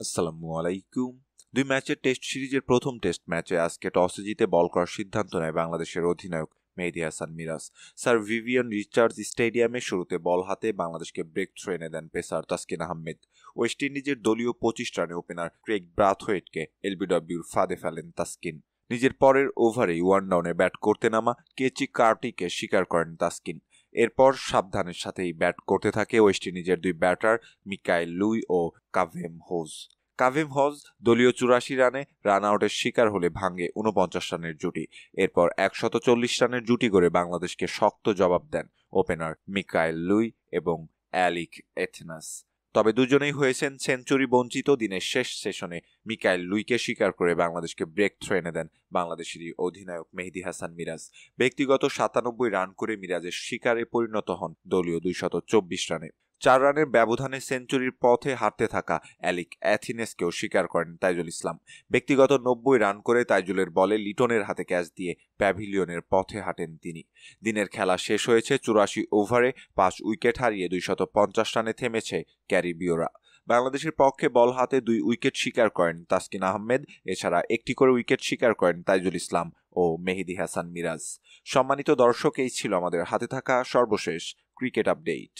আসসালামু আলাইকুম। দুই ম্যাচের টেস্ট সিরিজের প্রথম টেস্ট ম্যাচে আজকে টসে জিতে বল করার সিদ্ধান্ত নেয় বাংলাদেশের অধিনায়ক Mehedi Hasan Miraz. Sir Vivian Richards স্টেডিয়ামে শুরুতে বল হাতে বাংলাদেশকে ব্রেক থ্রো এনে দেন পেসার তাসকিন আহমেদ। ওয়েস্ট ইন্ডিজের দলীয় ২৫ রানে ওপেনার ক্রেগ ব্রাথওয়েটকে এলবিডব্লিউর ফাঁদে ফেলেন তাসকিন। নিজের পরের ওভারেই ওয়ান ডাউনে ব্যাট করতে নামা কেচি কার্টিকে শিকার করেন তাসকিন। এরপর সাবধানের সাথেই ব্যাট করতে থাকে ওয়েস্ট ইন্ডিজের দুই ব্যাটার মিকাইল লুই ও কাভেম হোজ। কাভিম হজ দলীয় ৮৪ রানে রান আউটের শিকার হলে ভাঙে ৪৯ রানের জুটি। এরপর ১৪০ রানের জুটি করে বাংলাদেশকে শক্ত জবাব দেন ওপেনার মিকাইল লুই এবং অ্যালিক এথনাস। তবে দুজনেই হয়েছেন সেঞ্চুরি বঞ্চিত। দিনের শেষ সেশনে মিকাইল লুইকে শিকার করে বাংলাদেশকে ব্রেক থ্রো এনে দেন বাংলাদেশেরই অধিনায়ক মেহেদী হাসান মিরাজ। ব্যক্তিগত ৯৭ রান করে মিরাজের শিকারে পরিণত হন দলীয় ২২৪ রানে। ৪ রানের ব্যবধানে সেঞ্চুরির পথে হাঁটতে থাকা অ্যালিক অ্যাথিনেসকেও শিকার করেন তাইজুল ইসলাম। ব্যক্তিগত ৯০ রান করে তাইজুলের বলে লিটনের হাতে ক্যাচ দিয়ে প্যাভিলিয়নের পথে হাঁটেন তিনি। দিনের খেলা শেষ হয়েছে ৮৪ ওভারে ৫ উইকেট হারিয়ে ২৫০ রানে থেমেছে ক্যারিবীয়রা। বাংলাদেশের পক্ষে বল হাতে ২ উইকেট শিকার করেন তাসকিন আহমেদ। এছাড়া একটি করে উইকেট শিকার করেন তাইজুল ইসলাম ও মেহেদী হাসান মিরাজ। সম্মানিত দর্শক, এই ছিল আমাদের হাতে থাকা সর্বশেষ ক্রিকেট আপডেট।